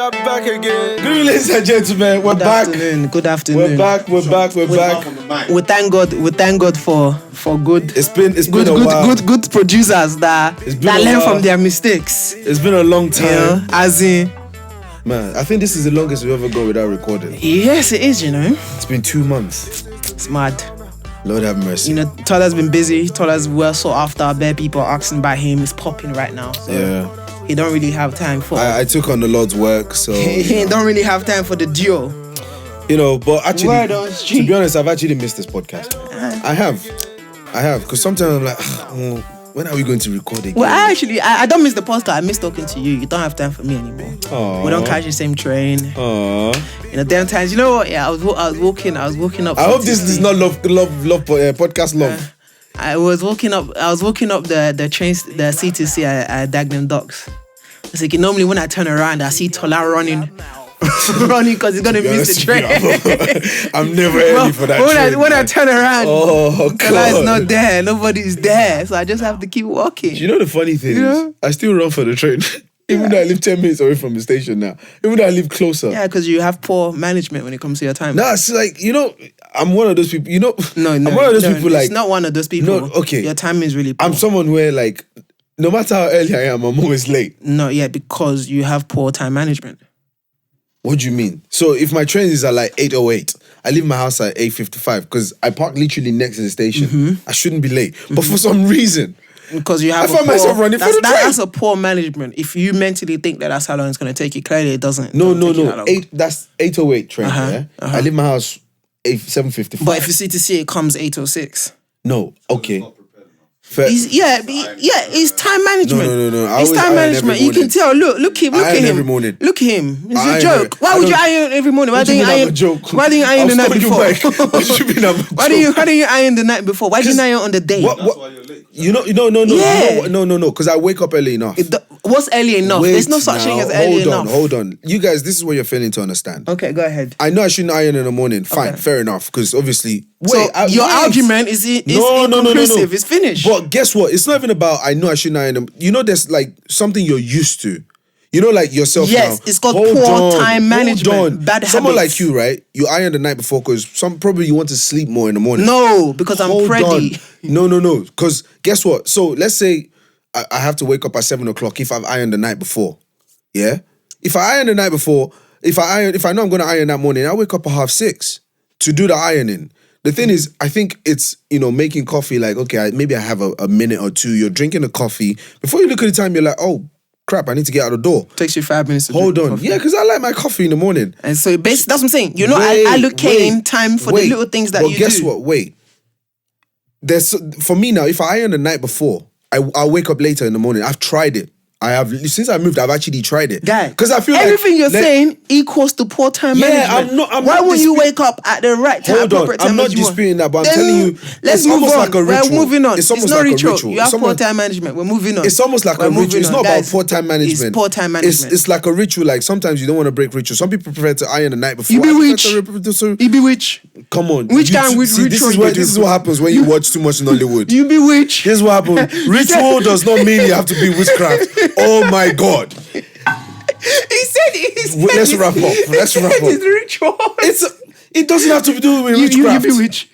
are back again. Good evening, ladies and gentlemen. We're back. Good afternoon. We're back. We thank God for good. It's been a while. Good producers that learn from their mistakes. It's been a long time. Yeah, as in, man, I think this is the longest we've ever gone without recording. Yes, it is. It's been 2 months. It's mad. Lord have mercy. Toller's been busy. Toller's well sought after. Bare people are asking about him. It's popping right now. So yeah. He don't really have time for. I took on the Lord's work, so he don't really have time for the duo. But actually, to be honest, I've actually missed this podcast. I have, because sometimes I'm like, when are we going to record again? Well, I don't miss the podcast. I miss talking to you. You don't have time for me anymore. Aww. We don't catch the same train. Aww. Damn times. You know what? Yeah, I was walking up. I hope this is not love podcast love. I was walking up the trains, the C2C at Dagenham Docks. It's like normally when I turn around, I see Tola running because he's gonna miss the train. I'm never early for that train. When I turn around, God. Tola is not there. Nobody's there, so I just have to keep walking. Do you know the funny thing is? I still run for the train. Even though I live 10 minutes away from the station now. Even though I live closer. Yeah, because you have poor management when it comes to your time. Nah, it's like, I'm one of those people, No, I'm one of those people like... It's not one of those people. No, okay. Your time is really poor. I'm someone where like, no matter how early I am, I'm always late. No, yeah, because you have poor time management. What do you mean? So if my train is at like 8:08, I leave my house at 8:55 because I park literally next to the station. Mm-hmm. I shouldn't be late. Mm-hmm. But for some reason... Because you have myself running for the train. That's a poor management. If you mentally think that's how long it's going to take you, clearly it doesn't. No. That's 8:08 train, yeah? I leave my house 7:55. But if you see to see it comes 8:06. No, okay. It's time management. No. It's time management. You can tell. Look him. Every morning. Look at him. It's a joke. Why would you iron every morning? Why didn't you iron? Why didn't you iron the night before? Why didn't you iron the night before? Why didn't you iron on the day? That's why you're late. No. Because I wake up early enough. What's early enough? There's no such thing as early enough. Hold on. You guys, this is what you're failing to understand. Okay, go ahead. I know I shouldn't iron in the morning. Fine, fair enough. Because obviously, your argument is inconclusive. It's finished. But guess what? It's not even about I know I shouldn't iron them. There's like something you're used to. Like yourself now. Yes, it's called poor time management. Bad habits. Someone like you, right? You iron the night before because probably you want to sleep more in the morning. No, because I'm ready. No. Because guess what? So let's say I have to wake up at 7 o'clock if I've ironed the night before. Yeah? If I iron the night before, if I know I'm going to iron that morning, I wake up at 6:30 to do the ironing. The thing is, I think it's, making coffee like, okay, maybe I have a minute or two. You're drinking a coffee. Before you look at the time, you're like, oh, crap, I need to get out the door. Takes you 5 minutes to Hold drink on. coffee. Yeah, because I like my coffee in the morning. And so that's what I'm saying. You're not allocating time for the little things that you do. But guess what? Wait. For me now, if I iron the night before, I'll wake up later in the morning. I've tried it. Since I moved, I've actually tried it. Guy, because I feel everything you're saying equals to poor time management. Why won't you wake up at the right time? Hold on, I'm not disputing that, but I'm telling you, let's move on. Like a ritual. We're moving on. It's almost not like ritual. A ritual. You have poor time management. We're moving on. It's almost like a ritual. It's not about poor time management. It's poor time management. It's like a ritual. Like sometimes you don't want to break ritual. Some people prefer to iron the night before. You be witch. Come on. Which kind of ritual? This is what happens when you watch too much Nollywood. You be witch. Here's what happens. Ritual does not mean you have to be witchcraft. Oh my God. Let's wrap up. It's ritual. It doesn't have to do with witchcraft. You be witch.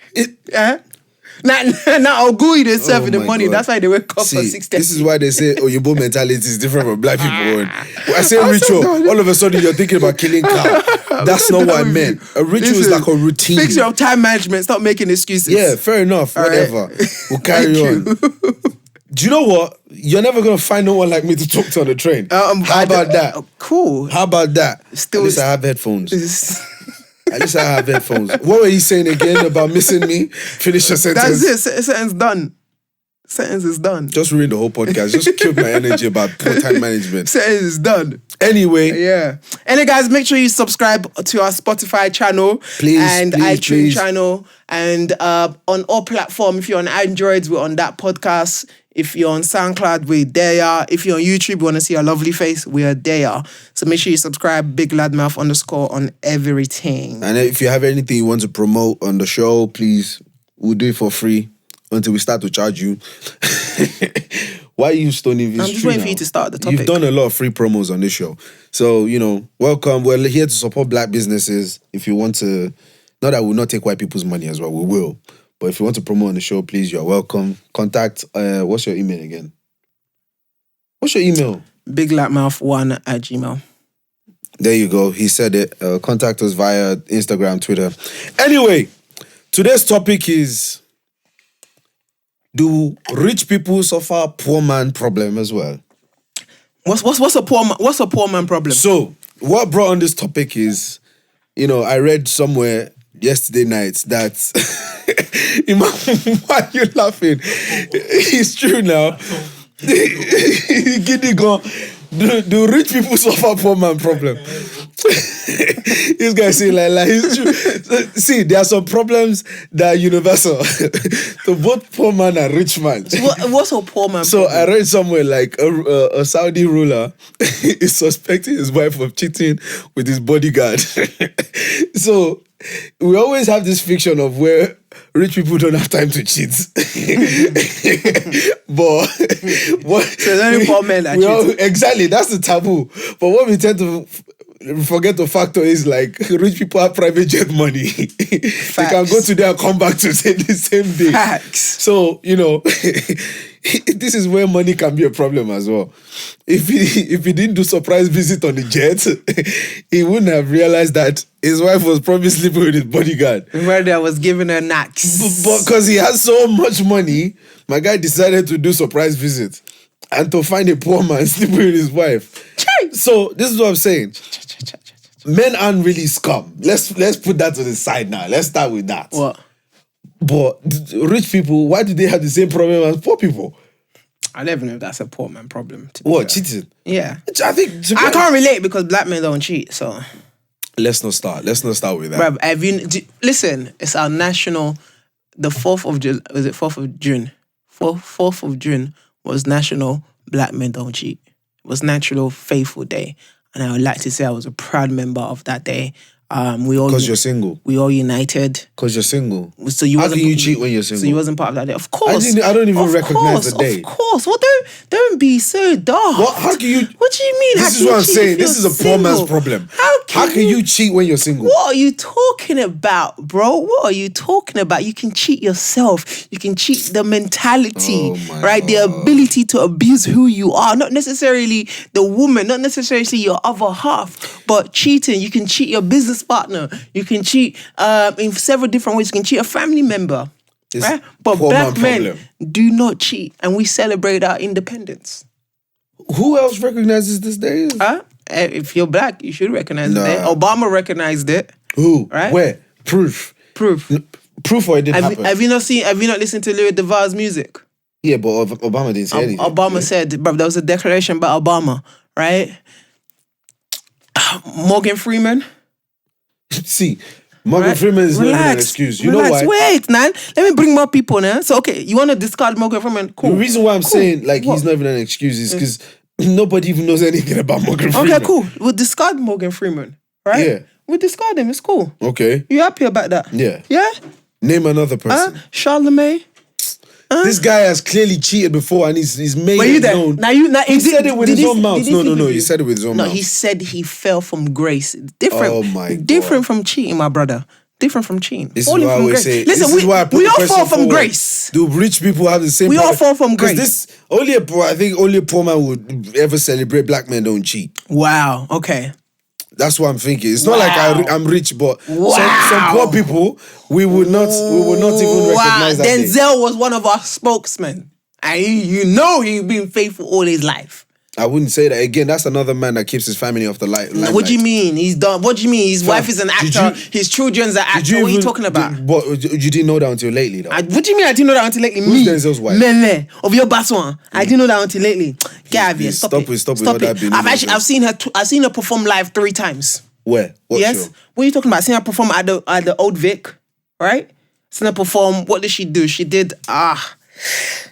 Now I'll go in and serve in the money. God. That's why they wake up for 6:30. This is why they say Oyibo mentality is different from black people. When I say ritual, all of a sudden you're thinking about killing cow. That's not what I meant. A ritual is like a routine. Fix your time management. Stop making excuses. Yeah, fair enough. All whatever. Right. We'll carry on. Do you know what? You're never going to find no one like me to talk to on the train. How about that? Cool. How about that? At least I have headphones. At least I have headphones. What were you saying again about missing me? Finish your sentence. That's it. Sentence done. Sentence is done. Just ruined the whole podcast. Just killed my energy about poor time management. Sentence is done. Anyway. Yeah. Anyway, guys, make sure you subscribe to our Spotify channel. And iTunes channel. And on all platforms, if you're on Androids, we're on that podcast. If you're on SoundCloud, we're there. If you're on YouTube, you want to see our lovely face, we are there. So make sure you subscribe, BigLoudMouth _ on everything. And if you have anything you want to promote on the show, please, we'll do it for free until we start to charge you. Why are you stoning? I'm just waiting for you to start the topic. You've done a lot of free promos on this show. So, welcome. We're here to support black businesses. If you want to, not that we'll not take white people's money as well, we will. But if you want to promote on the show, please, you're welcome. Contact, what's your email again? What's your email? BigLoudMouth1@gmail.com. There you go. He said it. Contact us via Instagram, Twitter. Anyway, today's topic is, do rich people suffer poor man problem as well? What's a poor man problem? So, what brought on this topic is, I read somewhere yesterday night that why are you laughing? It's true now. Giddy gone. Do rich people suffer poor man problem? This guy saying like it's true. See, there are some problems that are universal to both poor man and rich man. What's a poor man So problem? I read somewhere like a Saudi ruler is suspecting his wife of cheating with his bodyguard. So we always have this fiction of where rich people don't have time to cheat. But what? So there's only poor men that cheat. Exactly, that's the taboo. But what we tend to forget to factor is like rich people have private jet money. They can go to there and come back to the same day. Facts. So, this is where money can be a problem as well. If he didn't do surprise visit on the jet, he wouldn't have realized that his wife was probably sleeping with his bodyguard. Where I was giving her knacks. But because he has so much money, my guy decided to do surprise visit and to find a poor man sleeping with his wife. So this is what I'm saying. Men aren't really scum. Let's put that to the side now. Let's start with that. What? But rich people, why do they have the same problem as poor people? I don't even know if that's a poor man problem. What, cheating? Yeah. I think I can't relate because black men don't cheat, so. Let's not start with that. Bruv, listen, it's our national, the 4th of June, was it 4th of June? 4th of June was National Black Men Don't Cheat. It was Natural Faithful Day. And I would like to say I was a proud member of that day. Because you're single. We all united. Because you're single. So you How can you cheat when you're single? So you wasn't part of that day. Of course. I don't even recognize the day. Of course. Well, don't be so dark. How can you? What do you mean? This is what I'm saying. This is a poor man's problem. How can you cheat when you're single? What are you talking about, bro? What are you talking about? You can cheat yourself. You can cheat the mentality, right? God. The ability to abuse who you are. Not necessarily the woman, not necessarily your other half, but cheating. You can cheat your business partner. You can cheat in several different ways. You can cheat a family member. Right? But black men do not cheat, and we celebrate our independence. Who else recognizes this day? If you're black, you should recognize the day. Obama recognized it. Who? Right? Where? Proof or it didn't happen. Have you not listened to Louis DeVar's music? Yeah, but Obama didn't say anything. Obama said, bro, there was a declaration by Obama, right? Morgan Freeman. See, Morgan Freeman is not even an excuse. You know why? Wait, man. Let me bring more people now. So, okay, you want to discard Morgan Freeman? Cool. The reason why I'm saying he's not even an excuse is because nobody even knows anything about Morgan Freeman. Okay, cool. We'll discard Morgan Freeman, right? Yeah. We'll discard him. It's cool. Okay. You happy about that? Yeah. Yeah? Name another person. Charlemagne. This guy has clearly cheated before and he's made it known. He said it with his own mouth. No. He said it with his own mouth. No, he said he fell from grace. Different. Oh my God. Different from cheating, my brother. Different from cheating. This is why I always say. Listen, we all fall from grace. Do rich people have the same? We all fall from grace. I think only a poor man would ever celebrate black men don't cheat. Wow. Okay. That's what I'm thinking. It's not like I'm rich, but some poor people we would not even recognize that. Denzel was one of our spokesmen, and he's been faithful all his life. I wouldn't say that. Again, that's another man that keeps his family off the light. What do you mean? He's done. What do you mean? His wife is an actor. His children's an actor. What are you talking about? You didn't know that until lately, though. What do you mean I didn't know that until lately? Who's Denzel's wife? Mele of your boss one. I didn't know that until lately. Get out of here. Stop it. I've seen her perform live 3 times. Where? What yes. show? What are you talking about? I've seen her perform at the Old Vic, right? Seen her perform. What did she do? She did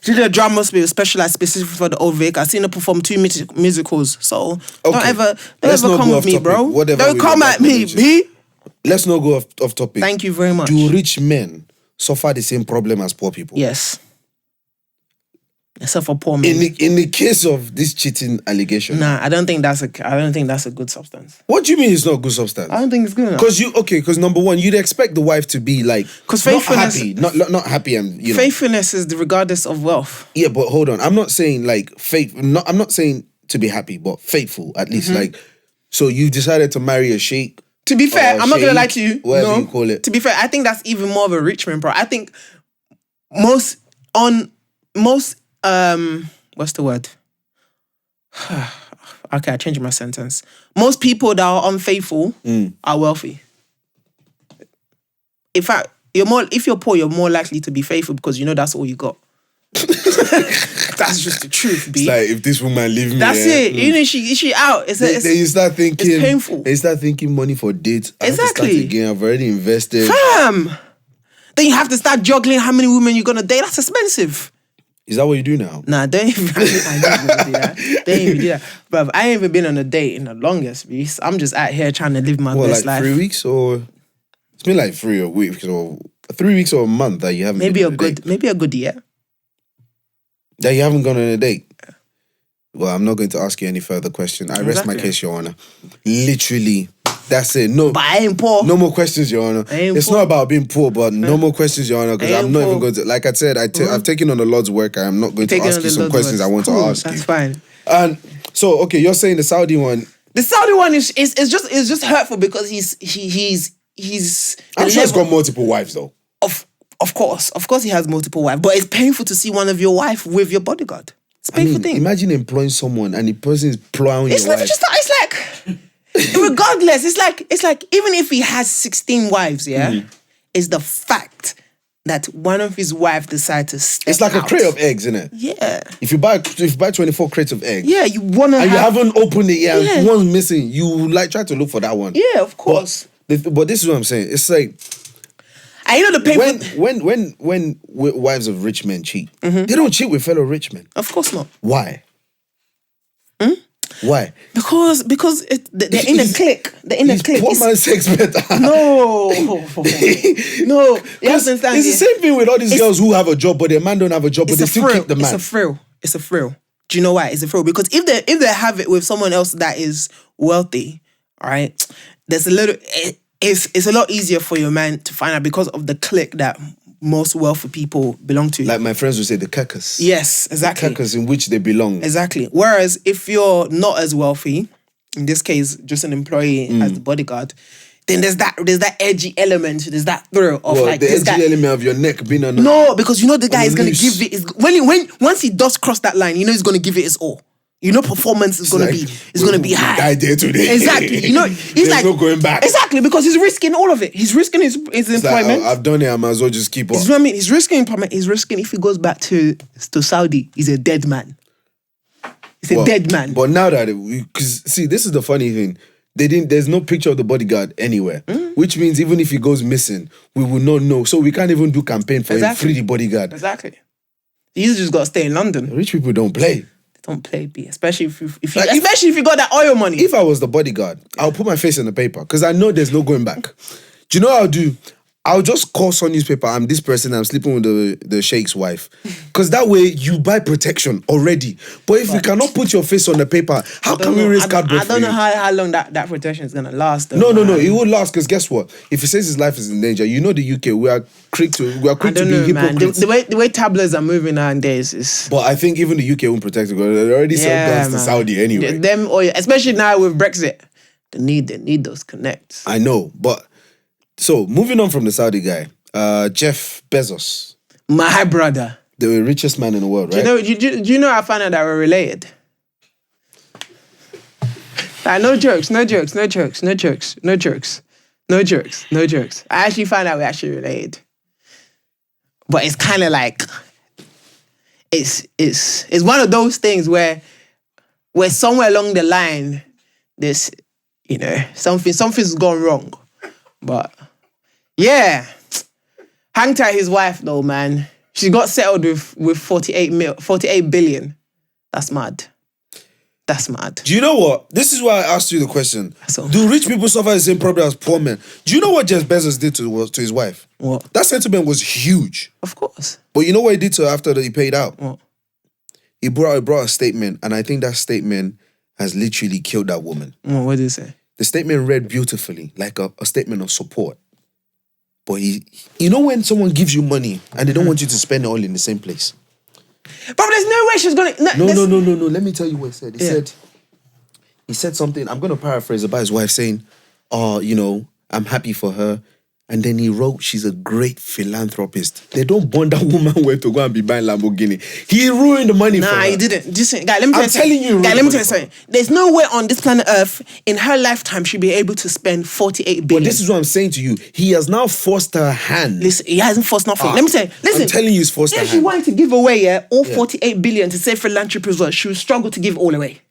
She did a drama specialized specifically for the Old Vic. I've seen her perform 2 musicals. So don't ever come with me, bro. Don't come at me, B. Let's not go off topic. Thank you very much. Do rich men suffer the same problem as poor people? Yes. Except for poor men. In the case of this cheating allegation. Nah, I don't think that's a good substance. What do you mean it's not a good substance? I don't think it's good enough. Because number one, you'd expect the wife to be like not happy and faithfulness is regardless of wealth. Yeah, but hold on. I'm not saying like I'm not saying to be happy, but faithful at least. Like, so you've decided to marry a sheikh. To be fair, I'm not gonna lie to you. Whatever you call it. To be fair, I think that's even more of a rich man, bro. I think most what's the word? Okay, I changed my sentence. Most people that are unfaithful are wealthy. In fact, if you're poor, you're more likely to be faithful because you know that's all you got. That's just the truth, B. It's like if this woman leave me, that's it. You know, she out. Then you start thinking. It's painful. Then you start thinking money for dates. Exactly. I have to start again. I've already invested. Fam. Then you have to start juggling how many women you're gonna date. That's expensive. Is that what you do now? Nah, don't even do that. Don't even do that. Bruv, I ain't even been on a date in the longest, B. I'm just out here trying to live my best life. 3 weeks or... It's been like 3 weeks or 3 weeks or a month that you haven't maybe a good year. That you haven't gone on a date? Well, I'm not going to ask you any further question. I rest my case, Your Honor. Literally... That's it. No, but I ain't poor. No more questions, Your Honor. It's not about being poor, but no more questions, Your Honor, because I'm not even going to... Like I said, I've taken on the Lord's work. I am not going to ask you some questions I want to ask you. That's fine. And so, okay, you're saying the Saudi one... The Saudi one is just hurtful because he's... I'm sure he's got multiple wives, though. Of course he has multiple wives, but it's painful to see one of your wife with your bodyguard. It's a painful thing. Imagine employing someone and the person is plowing your wife. It's like... Regardless, it's like even if he has 16 wives, it's the fact that one of his wives decide to step It's like out. A crate of eggs, isn't it? Yeah. If you buy 24 crates of eggs, you wanna and you haven't opened it yet, and one's missing, you like try to look for that one. Yeah, of course. But this is what I'm saying. It's like, I know the paper. When wives of rich men cheat, they don't cheat with fellow rich men. Of course not. Why? Why? Because they're in a clique. They're in a clique. Poor man's sex better. No. You have to understand. It's the same thing with all these girls who have a job, but their man don't have a job, but they still keep the man. It's a thrill. Do you know why? It's a thrill. Because if they have it with someone else that is wealthy, all right, there's a little... It's a lot easier for your man to find out because of the clique that most wealthy people belong to. Like my friends would say, the kekas. Yes, exactly. The kekas in which they belong. Exactly. Whereas if you're not as wealthy, in this case, just an employee as the bodyguard, then there's that edgy element, there's that thrill of like the edgy element of your neck being on. No, because you know the guy is gonna give it. Once he does cross that line, you know he's gonna give it his all. You know, performance is gonna be high. Die there today. Exactly. You know, he's like no going back. Exactly, because he's risking all of it. He's risking his employment. Like, I've done it. I might as well just keep on. You know what I mean? He's risking employment. He's risking if he goes back to Saudi. He's a dead man. He's a dead man. But now that because see, this is the funny thing. There's no picture of the bodyguard anywhere, which means even if he goes missing, we will not know. So we can't even do campaign for him. Free the bodyguard. Exactly. He's just got to stay in London. Rich people don't play. Don't play B, especially if you got that oil money. If I was the bodyguard, I'll put my face in the paper because I know there's no going back. Do you know what I'll do? I'll just call some newspaper. I'm this person. I'm sleeping with the sheikh's wife. Because that way you buy protection already. But if you cannot put your face on the paper, how can we raise cardboard? I don't know how long that protection is gonna last. Though, no. It will last because guess what? If he says his life is in danger, you know the UK. We are quick to be hypocrites. The way tabloids are moving nowadays is. But I think even the UK won't protect it because they already sold guns to Saudi anyway. Them especially now with Brexit, they need those connects. I know, but. So, moving on from the Saudi guy, Jeff Bezos. My brother. The richest man in the world, right? Do you know I found out that we're related? No jokes. I actually found out we're actually related. But it's kind of like, it's one of those things where somewhere along the line, there's, something's gone wrong. But yeah, hang tight his wife though, man. She got settled with 48 billion. That's mad. Do you know what? This is why I asked you the question. Do rich people suffer the same problem as poor men? Do you know what Jeff Bezos did to his wife? What? That sentiment was huge. Of course. But you know what he did to her after he paid out? What? He brought a statement, and I think that statement has literally killed that woman. What did he say? The statement read beautifully, like a statement of support. But you know when someone gives you money and they don't want you to spend it all in the same place? But there's no way she's gonna. No. Let me tell you what he said. He said something. I'm gonna paraphrase about his wife saying, I'm happy for her. And then he wrote, she's a great philanthropist. They don't bond that woman where to go and be buying Lamborghini. He ruined the money for her. Nah, he didn't. Just, guy, let me I'm telling you. Guy, let me tell you something. There's no way on this planet Earth, in her lifetime, she'll be able to spend 48 billion. But this is what I'm saying to you. He has now forced her hand. Listen, he hasn't forced nothing. Let me tell you. Listen. I'm telling you, he's forced her hand. If she wanted to give away, all 48 billion to save philanthropy as well, she would struggle to give it all away.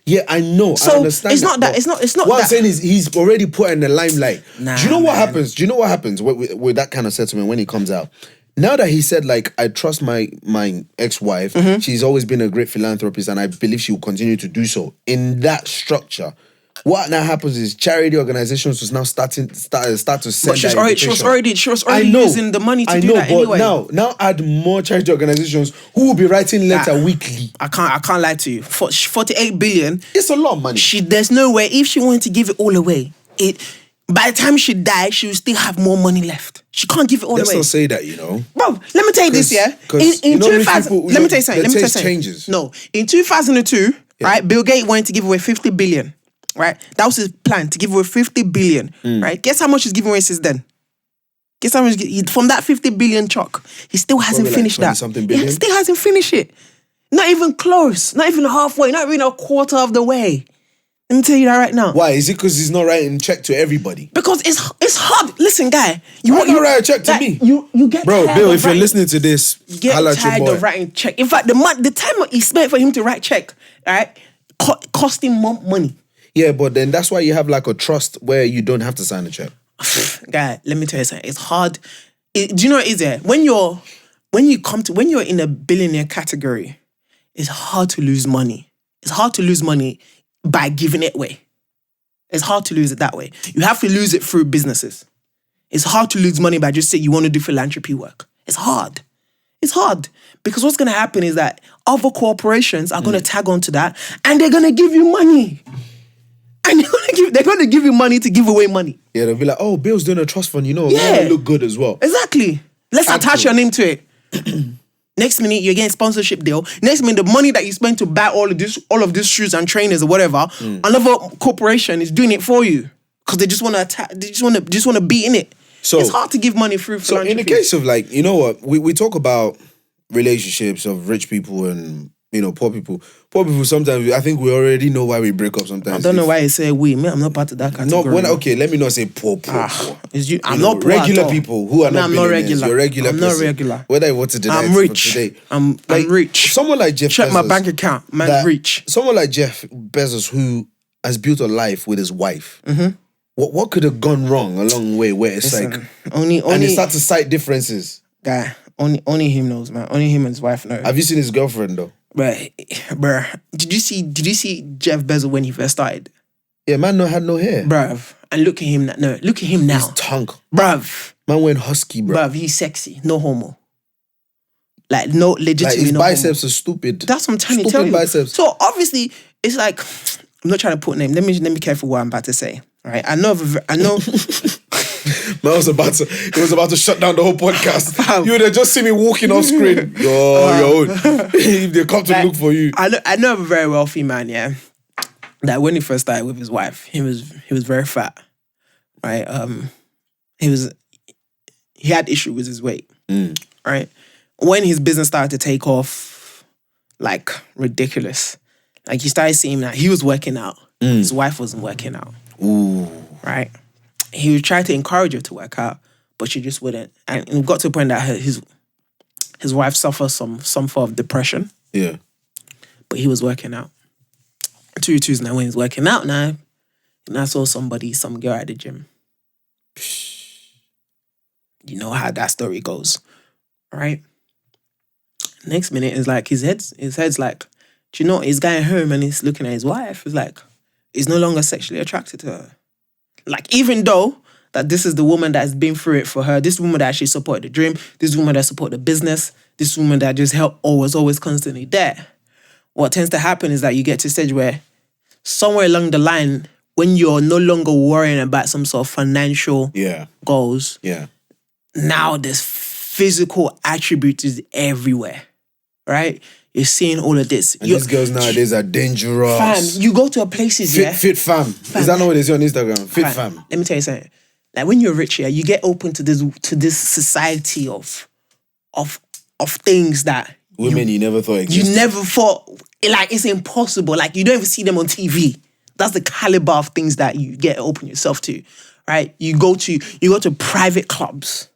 Yeah, I know. So I understand. It's not that. It's not what that. I'm saying is he's already put in the limelight. Nah, Do you know what happens? Do you know what happens with that kind of settlement when he comes out? Now that he said, like, I trust my ex-wife, she's always been a great philanthropist and I believe she will continue to do so. In that structure, what now happens is charity organizations was now start to send. But she was already using the money to do that anyway. Now add more charity organizations who will be writing letter weekly. I can't lie to you. 48 billion. It's a lot of money. There's no way if she wanted to give it all away. By the time she dies, she will still have more money left. She can't give it all away. Let's not say that, Bro, let me tell you this, yeah. In 2000, let me tell you something. Changes. No, in 2002, right, Bill Gates wanted to give away 50 billion. Right? That was his plan, to give away 50 billion. Right? Guess how much he's given away since then? Guess how much from that 50 billion chalk, he still hasn't finished that. He still hasn't finished it. Not even close. Not even halfway. Not even a quarter of the way. Let me tell you that right now. Why? Is it because he's not writing check to everybody? Because it's hard. Listen, guy. You want to write a check to me? You get Bro, Bill, if you're listening to this, get tired of writing check. In fact, the time he spent for him to write check, right, cost him more money. Yeah, but then that's why you have like a trust where you don't have to sign a check. Guy, let me tell you something. It's hard. Do you know what it is there? When you're in a billionaire category, it's hard to lose money. It's hard to lose money by giving it away. It's hard to lose it that way. You have to lose it through businesses. It's hard to lose money by just saying you want to do philanthropy work. It's hard. It's hard. Because what's going to happen is that other corporations are going to tag onto that and they're going to give you money. And they're going to give you money to give away money. Yeah, they'll be like, oh, Bill's doing a trust fund, yeah, look good as well. Exactly. Let's attach your name to it. Next minute, you're getting sponsorship deal. Next minute, the money that you spend to buy all of these shoes and trainers or whatever, another corporation is doing it for you because they just want to attack. They just want to be in it. So it's hard to give money through philanthropy. So in the case of like, you know what, we talk about relationships of rich people and poor people. Poor people sometimes, I think we already know why we break up sometimes. I don't know why you say we. Me, I'm not part of that category. Okay, let me not say poor. I'm not poor regular people who are not I'm not regular. You're regular. I'm not regular. Whether you want to deny I'm rich. Today. I'm rich. Someone like Jeff Check Bezos. my bank account. Man, rich. Someone like Jeff Bezos who has built a life with his wife. Mm-hmm. What could have gone wrong a long way where it's only and they start to cite differences? Guy, only him knows, man. Only him and his wife know. Have you seen his girlfriend though? Bruh. Did you see Jeff Bezos when he first started? Yeah, man had no hair. Bruv. And look at him now. No, look at him now. His tongue. Bruv. Man went husky, bruv. He's sexy. No homo. Like, no, legitimately his no biceps homo. are stupid. That's what I'm trying to tell you. Biceps. So obviously, it's like, I'm not trying to put name. Let me be careful what I'm about to say. Right? I know. Man was about to shut down the whole podcast. You would have just seen me walking off screen. Yo, if they come to look for you. I know of a very wealthy man, yeah. That when he first started with his wife, he was very fat. Right? He had issue with his weight. Right? When his business started to take off, like ridiculous. Like he started seeing that he was working out. His wife wasn't working out. Ooh. Right? He would try to encourage her to work out, but she just wouldn't. And it got to a point that his wife suffers some form of depression. Yeah. But he was working out. 2 2s now when he's working out now, and I saw some girl at the gym. You know how that story goes. Right? Next minute is like his head's like, do you know, he's going home and he's looking at his wife. It's like, he's no longer sexually attracted to her. Like, even though that this is the woman that's been through it for her, this woman that actually supported the dream, this woman that supported the business, this woman that just helped, was always constantly there. what tends to happen is that you get to a stage where somewhere along the line, when you're no longer worrying about some sort of financial goals, now there's physical attributes everywhere, right? You're seeing all of this. And these girls nowadays are dangerous. Fam, you go to places, Fit fam. Is that not what they say on Instagram? Fit fam. Let me tell you something. Like when you're rich, you get open to this society of things that women you never thought existed. You never thought, like, it's impossible. Like, you don't even see them on TV. That's the caliber of things that you get open yourself to, right? You go to private clubs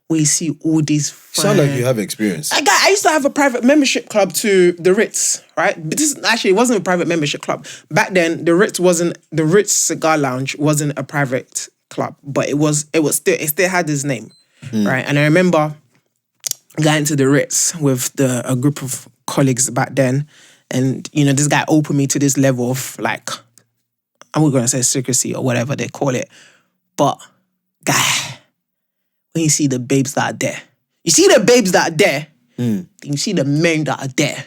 where you see all these Sound like you have experience. I used to have a private membership club to the Ritz, right? But it wasn't a private membership club. Back then, the Ritz Cigar Lounge wasn't a private club, but it still had his name, right? And I remember going to the Ritz with a group of colleagues back then, and this guy opened me to this level of, like, I'm not gonna say secrecy or whatever they call it, but guy, when you see the babes that are there, you see the babes that are there, you see the men that are there.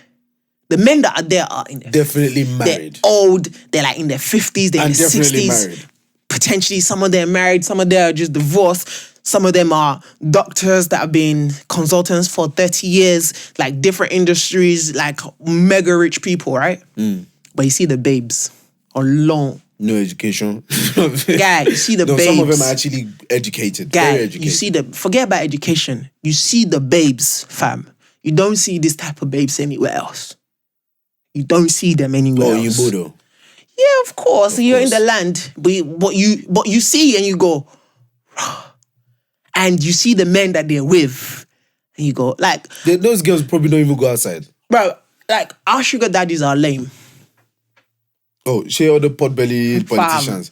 The men that are there are definitely married. They're old. They're like in their 50s. They're in their 60s. Married. Potentially, some of them are married. Some of them are just divorced. Some of them are doctors that have been consultants for 30 years, like different industries, like mega rich people, right? But you see the babes alone. No education. Guy, you see the babes. Some of them are actually educated. Guy, very educated. You see forget about education. You see the babes, fam. You don't see this type of babes anywhere else. You don't see them anywhere else. Oh, in Bodo. Yeah, of course. You're in the land, but what you see and you go, and you see the men that they're with, and you go, like, those girls probably don't even go outside. Bro, like, our sugar daddies are lame. Oh, share all the potbelly politicians.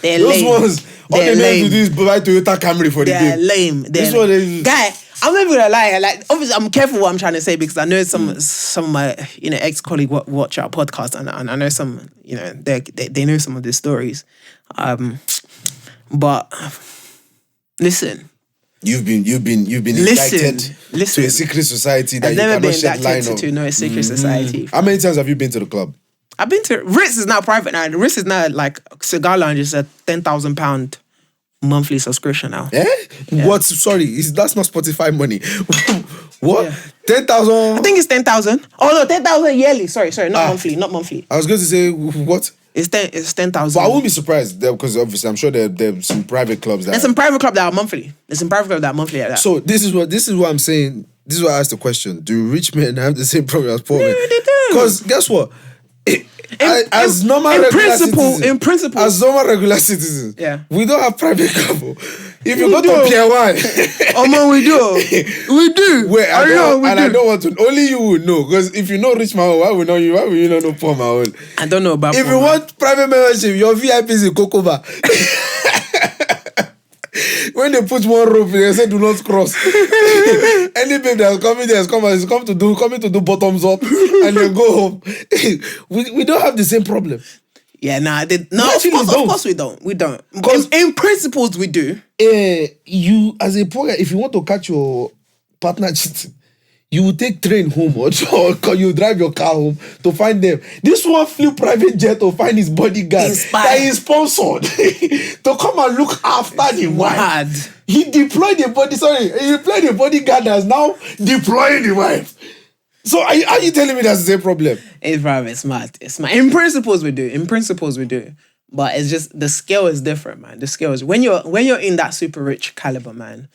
They're those lame. Ones, all they know to do is buy Toyota Camry for the day. They're lame. This one is... Guy, I'm not even gonna lie. Like, obviously, I'm careful what I'm trying to say because I know some of my ex-colleagues watch our podcast, and I know some they know some of the stories. But listen, you've been indicted to a secret society that I've never been shed light indicted on. to no secret society. How many times have you been to the club? I've been to Ritz. Is now private now. The Ritz is now like Cigar Lounge is a £10,000 monthly subscription now. Yeah. What? Sorry, that's not Spotify money. What? Yeah. 10,000? I think it's 10,000. Oh no, 10,000 yearly. Sorry, not monthly. I was going to say what? It's 10,000. But I won't be surprised because obviously I'm sure there's some private clubs that. There's some private clubs that are monthly. Like that. So this is what I'm saying. This is why I asked the question: do rich men have the same problem as poor men? They do. Because guess what? As normal regular citizens, we don't have private couple. If you go to Pier 1, man, we do. Wait, I don't want to. Only you will know, because if you know rich man, why will you not know poor man? I don't know about. If you want private membership, your VIP is in Kokoba. When they put one rope, they say do not cross. Any babe that's coming there is coming to do bottoms up, and they go home. we don't have the same problem. Yeah, of course we don't. We don't. Because in principles we do. You as a poor guy, if you want to catch your partner cheating, you will take train home or you drive your car home to find them. This one flew private jet to find his bodyguard that he sponsored to come and look after the wife. He deployed the bodyguard that's now deploying the wife. So are you telling me that's the same problem? It's smart. In principles we do. But it's just the scale is different, man. The scale is when you're in that super rich caliber, man,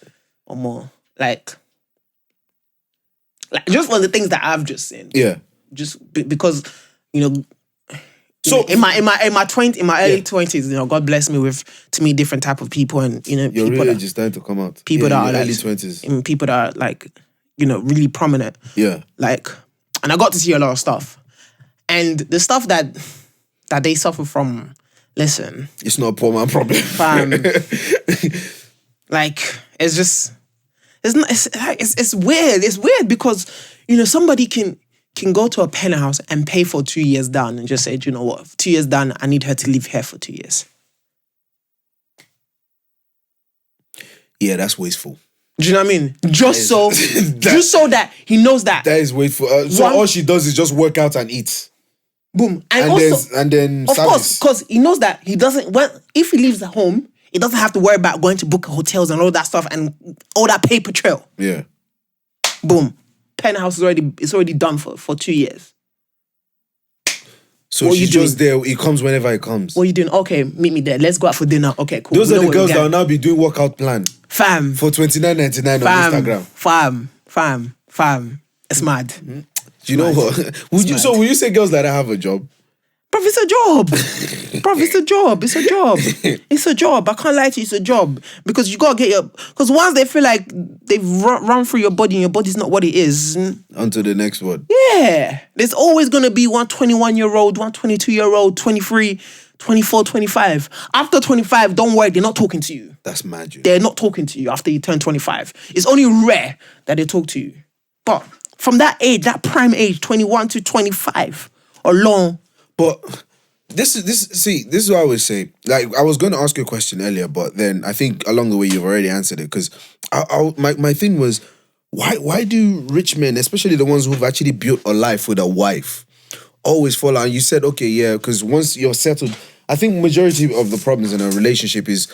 or more, like just for the things that I've just seen. Yeah. Just because, so in my early 20s, God bless me with to meet different type of people, and your people real age is starting to come out. People that are early like 20s. People that are like, really prominent. Yeah. Like, and I got to see a lot of stuff. And the stuff that they suffer from, listen. It's not a poor man problem. Like, it's just it's weird. It's weird because somebody can go to a penthouse and pay for 2 years down and just say, you know what, 2 years down, I need her to live here for 2 years. Yeah, that's wasteful. Do you know what I mean? Just so that he knows that. That is wait for so all she does is just work out and eat. Boom. And then of course, because he knows that he doesn't if he leaves the home, he doesn't have to worry about going to book hotels and all that stuff and all that paper trail. Yeah. Boom. Penthouse is already done for 2 years. So she's just there. He comes whenever he comes. What are you doing? Okay, meet me there. Let's go out for dinner. Okay, cool. Those are the girls that will now be doing workout plan. Fam. For $29.99 on Instagram. Fam. It's mad. Do you know what? Would you say girls like that have a job? Bruv, it's a job. It's a job. I can't lie to you, it's a job. Because you gotta get because once they feel like they've run through your body and your body's not what it is. On to the next one. Yeah. There's always gonna be one 21-year-old, one 22-year-old, 23, 24, 25. After 25, don't worry, they're not talking to you. That's mad. They're not talking to you after you turn 25. It's only rare that they talk to you. But from that age, that prime age, 21 to 25 or long. But this is what I would say. Like, I was going to ask you a question earlier, but then I think along the way you've already answered it. Because my thing was, why do rich men, especially the ones who've actually built a life with a wife, always fall out? And you said, okay, yeah, because once you're settled, I think majority of the problems in a relationship is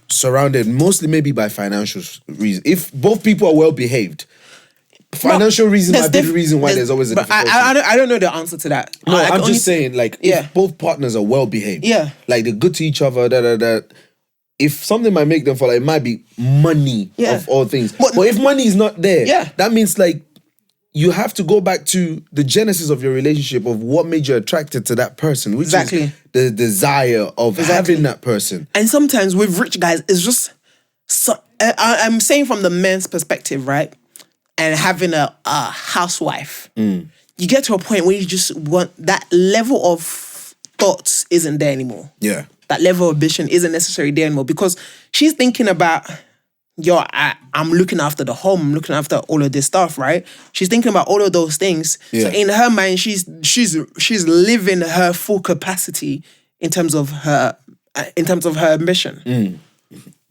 surrounded mostly maybe by financial reasons. If both people are well behaved, financial reason might be the reason why there's always a difficulty. I don't know the answer to that. No, I'm just saying, like, if both partners are well behaved, like they're good to each other, if something might make them fall, like, it might be money of all things. But if money is not there, that means like you have to go back to the genesis of your relationship of what made you attracted to that person, which is the desire of having that person. And sometimes with rich guys, it's just I'm saying from the men's perspective, right? And having a housewife, you get to a point where you just want that level of thoughts isn't there anymore. Yeah. That level of ambition isn't necessarily there anymore because she's thinking about, I'm looking after the home, I'm looking after all of this stuff, right? She's thinking about all of those things. Yeah. So in her mind, she's living her full capacity in terms of her ambition.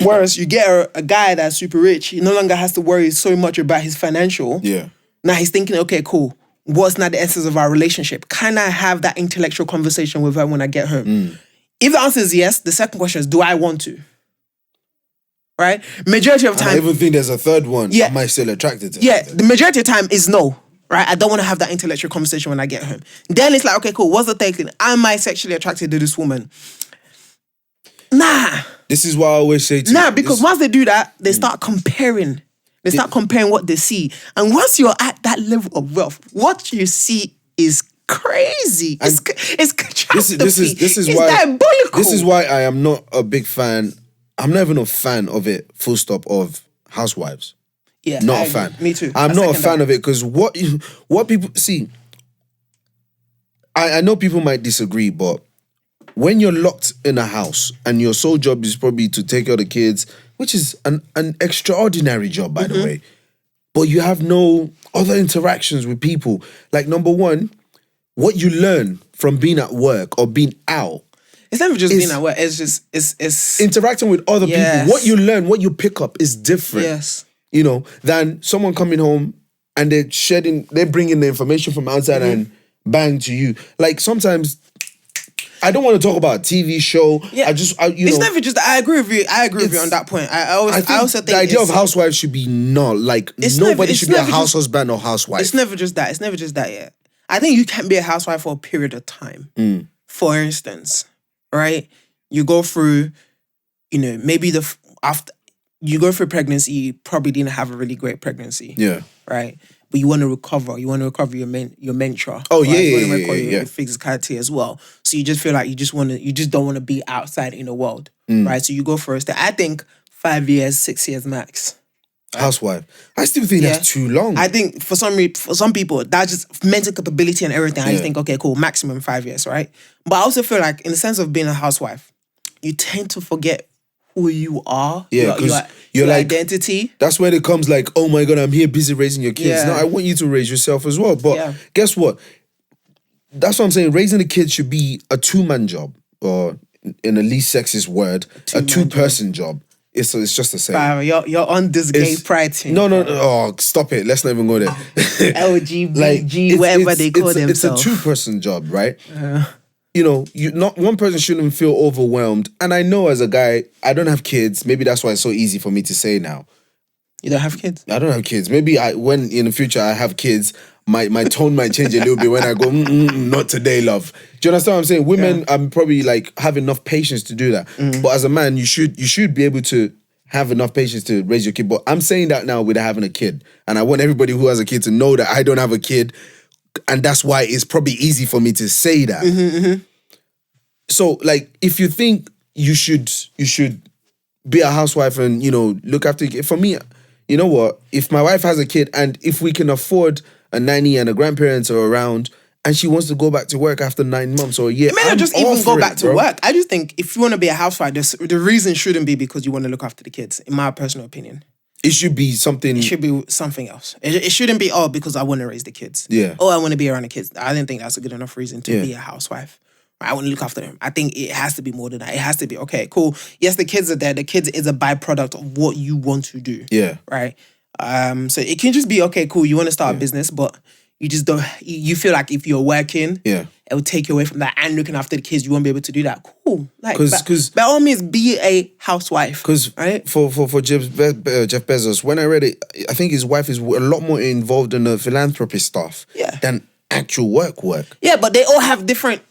Whereas you get a guy that's super rich, he no longer has to worry so much about his financial. Yeah. Now he's thinking, okay, cool. What's not the essence of our relationship? Can I have that intellectual conversation with her when I get home? If the answer is yes, the second question is, do I want to? Right? Majority of the time. I even think there's a third one. Yeah. Am I still attracted to her? Yeah, the majority of the time is no. Right? I don't want to have that intellectual conversation when I get home. Then it's like, okay, cool. What's the third thing? Am I sexually attracted to this woman? Nah. This is what I always say to you. Because once they do that, they start comparing. They start comparing what they see. And once you're at that level of wealth, what you see is crazy. It's catastrophe. This is why, diabolical. This is why I am not a big fan. I'm not even a fan of it, full stop, of housewives. Yeah, not a fan. Me too. I'm not a fan of it because what people see, I know people might disagree, but when you're locked in a house and your sole job is probably to take care of the kids, which is an extraordinary job, by the way, but you have no other interactions with people. Like, number one, what you learn from being at work or being out. It's never just being at work. It's just it's interacting with other people. What you learn, what you pick up is different. Yes. You know, than someone coming home and they're bringing the information from outside and bang to you. Like, sometimes I don't want to talk about a TV show. Yeah. It's never just. I agree with you. I agree with you on that point. I also think the idea of housewives should be not like nobody should be a house husband or housewife. It's never just that. It's never just that. Yeah. I think you can be a housewife for a period of time. For instance, right? You go through, maybe after you go through pregnancy, you probably didn't have a really great pregnancy. Yeah. Right. But you want to recover. You want to recover your mentor. Oh, right? Your physicality as well. So you just feel like you just don't want to be outside in the world, right? So you go for a step. I think 5 years, 6 years max. Right? Housewife. I still think that's too long. I think for some people, that's just mental capability and everything. I just think, okay, cool, maximum 5 years, right? But I also feel like in the sense of being a housewife, you tend to forget who you are, your like, identity. That's where it comes like, oh my God, I'm here busy raising your kids. Yeah. No, I want you to raise yourself as well. But guess what? That's what I'm saying. Raising the kids should be a two-man job, or in the least sexist word, a two-person job. It's just the same. You're on this gay pride thing. No. Oh, stop it. Let's not even go there. LGBTG, whatever they call themselves. It's a two-person job, right? You know, not one person shouldn't feel overwhelmed. And I know as a guy, I don't have kids. Maybe that's why it's so easy for me to say now. You don't have kids? I don't have kids. Maybe when in the future I have kids, my tone might change a little bit when I go, not today, love. Do you understand what I'm saying? Women, I'm probably like have enough patience to do that. But as a man, you should be able to have enough patience to raise your kid. But I'm saying that now without having a kid. And I want everybody who has a kid to know that I don't have a kid. And that's why it's probably easy for me to say that. So, like, if you think you should be a housewife and, you know, look after your kid, for me, you know what? If my wife has a kid and if we can afford a nanny and a grandparents are around and she wants to go back to work after 9 months or a year, it may not just even go back to work. I just think if you want to be a housewife, the reason shouldn't be because you want to look after the kids, in my personal opinion. It should be something. It should be something else. It shouldn't be, because I want to raise the kids. Yeah. I want to be around the kids. I didn't think that's a good enough reason to be a housewife. I want to look after them. I think it has to be more than that. It has to be, okay, cool. Yes, the kids are there. The kids is a byproduct of what you want to do. Yeah. Right? So it can just be, okay, cool, you want to start a business, but you just don't, you feel like if you're working, it will take you away from that and looking after the kids, you won't be able to do that. Cool. Like, by all means, be a housewife. Because right? for Jeff Bezos, when I read it, I think his wife is a lot more involved in the philanthropy stuff than actual work. Yeah, but they all have different,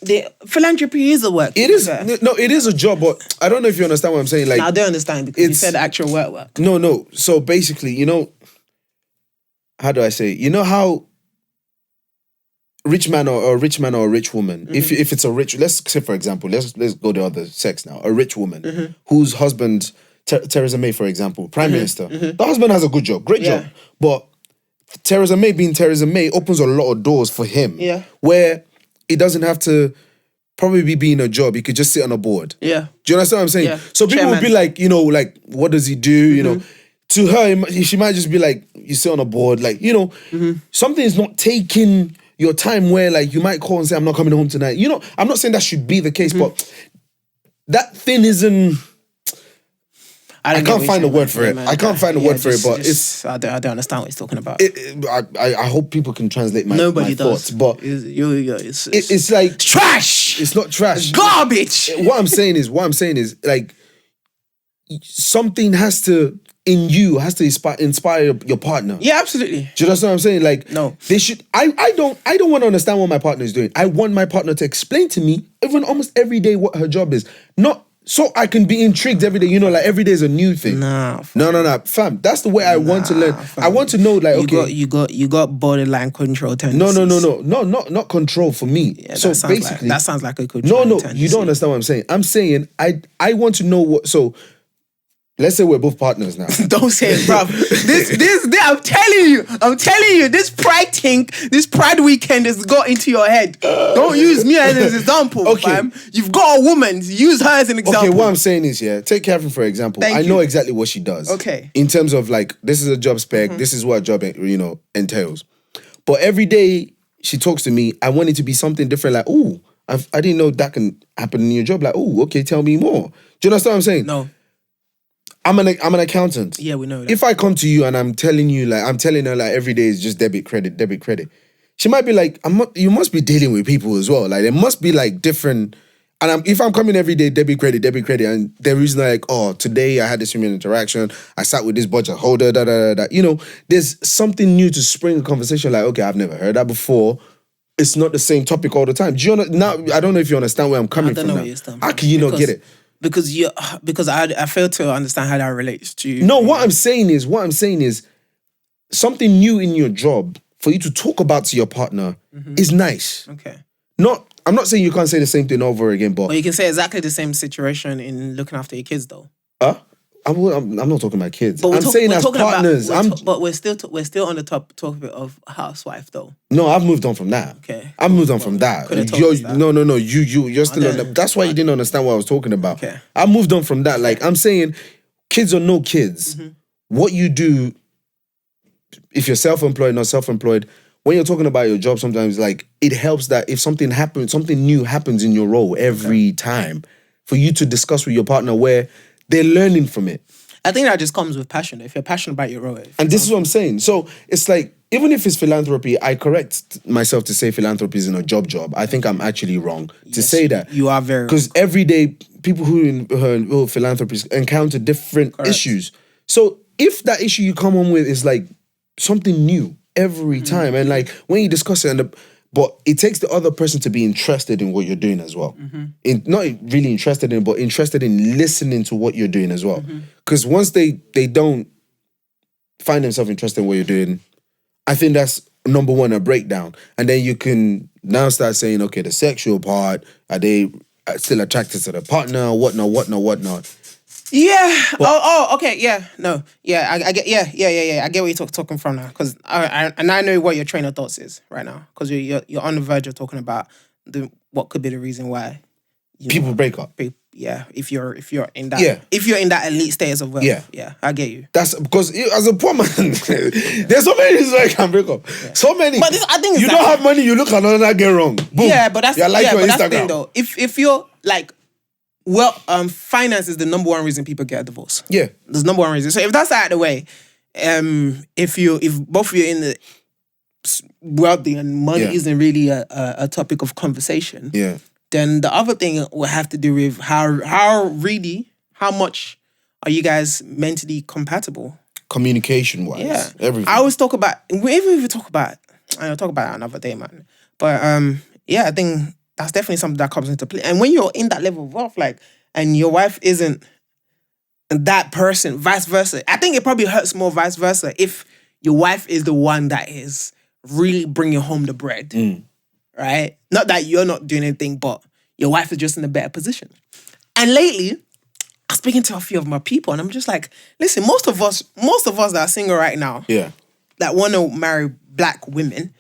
philanthropy is a work. It is, it is a job, but I don't know if you understand what I'm saying. Like, I don't understand because you said actual work. No. So basically, you know, how do I say? You know how rich man or a rich woman, if it's a rich, let's say for example, let's go the other sex now, a rich woman whose husband, Theresa May for example, Prime Minister, the husband has a good job, great job, but Theresa May being Theresa May opens a lot of doors for him where he doesn't have to probably be in a job, he could just sit on a board. Yeah. Do you understand what I'm saying? Yeah. So people would be like, you know, like, what does he do? You know, to her, she might just be like, you sit on a board, like, you know, something is not taking your time where like you might call and say, I'm not coming home tonight. You know, I'm not saying that should be the case, but that thing isn't, I can't find a word for it. I can't find a word for it, but it's... I don't understand what he's talking about. I hope people can translate my thoughts, but it's like... It's trash! It's not trash. It's garbage! What I'm saying is like, something has to, in you, has to inspire your partner. Yeah, absolutely. Do you understand what I'm saying? Like, no. They should... I don't want to understand what my partner is doing. I want my partner to explain to me, even almost every day, what her job is. Not... So I can be intrigued every day, you know, like every day is a new thing. No, fam. That's the way I want to learn. Fam. I want to know, like, you got borderline control tendencies. No, not control for me. Yeah, so basically, that sounds like a control. No, you don't understand what I'm saying. I'm saying I want to know what. So let's say we're both partners now. Don't say it, bruv. This, I'm telling you, this pride thing, this pride weekend has got into your head. Don't use me as an example, fam. You've got a woman, use her as an example. Okay, what I'm saying is, take Catherine for example. I know exactly what she does. Okay. In terms of like, this is a job spec, this is what a job, you know, entails. But every day she talks to me, I want it to be something different, like, ooh, I didn't know that can happen in your job. Like, ooh, okay, tell me more. Do you understand what I'm saying? No. I'm an accountant. Yeah, we know that. If I come to you and I'm telling her like every day is just debit, credit, she might be like, you must be dealing with people as well. Like there must be like different, and if I'm coming every day, debit, credit, and the reason like, oh, today I had this human interaction, I sat with this budget holder, you know, there's something new to spring a conversation like, okay, I've never heard that before. It's not the same topic all the time. Do you now? I don't know if you understand where I'm coming from. How can you not get it? Because I fail to understand how that relates to... No, what I'm saying is something new in your job for you to talk about to your partner is nice. Okay. I'm not saying you can't say the same thing over again, but... Well, you can say exactly the same situation in looking after your kids, though. I'm not talking about kids. I'm saying as partners. But we're still on the topic of housewife, though. No, I've moved on from that. Okay. I've moved on from that. No. You're still on that. That's why you didn't understand what I was talking about. Okay. I moved on from that. Like I'm saying, kids or no kids, what you do, if you're self-employed, not self-employed, when you're talking about your job, sometimes like it helps that if something new happens in your role every time, for you to discuss with your partner where they're learning from it. I think that just comes with passion. If you're passionate about your role. And this is what I'm saying. So it's like, even if it's philanthropy, I correct myself to say philanthropy isn't a job. I think I'm actually wrong to say that. You are very Because every day, people who are philanthropists encounter different issues. So if that issue you come on with is like something new every time, and like when you discuss it, but it takes the other person to be interested in what you're doing as well. Not really interested in, but interested in listening to what you're doing as well. Because once they don't find themselves interested in what you're doing, I think that's number one, a breakdown. And then you can now start saying, okay, the sexual part, are they still attracted to the partner, whatnot. Yeah. Okay. Yeah. No. Yeah. I get. Yeah. I get where you're talking from now, because I know what your train of thoughts is right now, because you're on the verge of talking about what could be the reason why people break up. Yeah. If you're in that elite status of wealth. Yeah. I get you. That's because as a poor man, there's so many reasons why you can break up. Yeah. So many. But I think you don't have money, you look at another girl wrong. Boom. Yeah, but that's your that's Instagram. the thing though. If you're like, well, finance is the number one reason people get a divorce. Yeah. There's number one reason. So if that's out of the way, if both of you are in the wealthy and money isn't really a topic of conversation, then the other thing will have to do with how much are you guys mentally compatible? Communication wise. Everything. I always talk about, I'll talk about that another day, man. But I think that's definitely something that comes into play. And when you're in that level of wealth, like, and your wife isn't that person, vice versa, I think it probably hurts more vice versa if your wife is the one that is really bringing home the bread, right? Not that you're not doing anything, but your wife is just in a better position. And lately, I'm speaking to a few of my people, and I'm just like, listen, most of us that are single right now, that want to marry black women,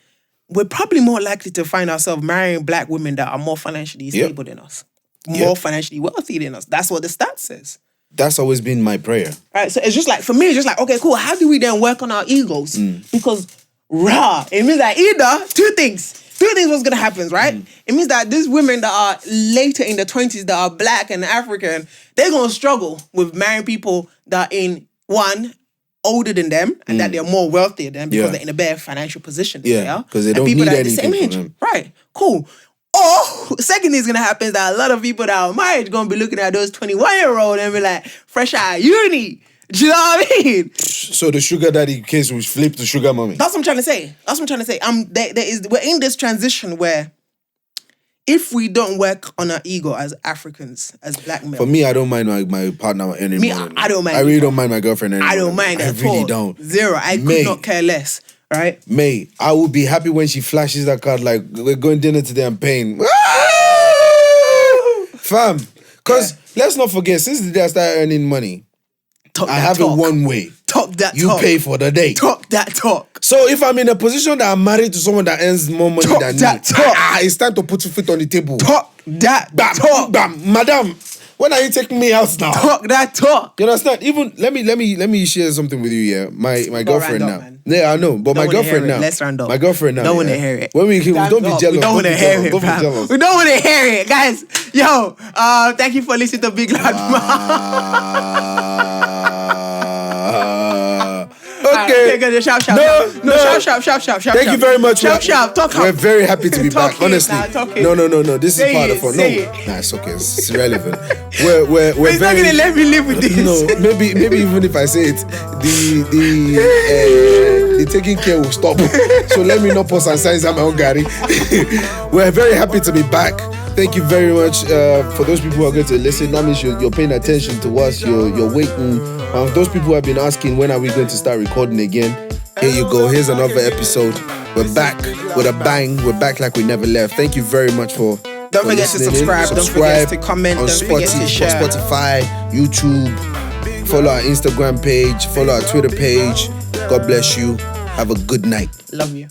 we're probably more likely to find ourselves marrying black women that are more financially stable than us, more financially wealthy than us. That's what the stats says. That's always been my prayer. Right, so it's just like, for me, it's just like, okay, cool. How do we then work on our egos? Because, it means that either two things what's going to happen, right? It means that these women that are later in the 20s that are black and African, they're going to struggle with marrying people that are in, one, older than them, and that they're more wealthy than them because they're in a better financial position than they are. Because they don't need anything from them. Right, cool. Or, second thing is going to happen is that a lot of people that are my age going to be looking at those 21-year-olds and be like, fresh out of uni. Do you know what I mean? So the sugar daddy case will flip to sugar mommy. That's what I'm trying to say. We're in this transition where if we don't work on our ego as Africans, as black men. For me, I don't mind my partner anymore. I don't mind. I really don't mind my girlfriend anymore. I don't mind at all. I really don't. Zero. I could not care less. Right? May, I will be happy when she flashes that card like, we're going dinner today, I'm paying. Fam. Because let's not forget, since the day I started earning money, I have it one way. Talk that you talk. You pay for the day. Talk that talk. So if I'm in a position that I'm married to someone that earns more money than me, it's time to put your feet on the table. Talk that talk. Bam. Madam, when are you taking me out now? Talk that talk. You understand? Even let me share something with you. Yeah, my girlfriend now. Man. Yeah, I know, but my girlfriend now. Let's round up. My girlfriend now. Don't want to hear it. When we don't be jealous. We don't want to hear it. We don't want to hear it, guys. Yo, thank you for listening to Big Loud Mouth. Okay. Shout. Thank you very much. Shout. We're very happy to be back. Honestly. No. This is part of fun. No, it's okay. It's irrelevant. We're very. Not gonna let me live with this. No, maybe even if I say it, the taking care will stop. So let me not post and sign my own Gary. We're very happy to be back. Thank you very much for those people who are going to listen. That means you're paying attention to us. You're waiting. Those people who have been asking, when are we going to start recording again? Here you go. Here's another episode. We're back with a bang. We're back like we never left. Thank you very much for Don't forget listening. To subscribe. Don't forget to comment. On Spotify, YouTube. Follow our Instagram page. Follow our Twitter page. God bless you. Have a good night. Love you.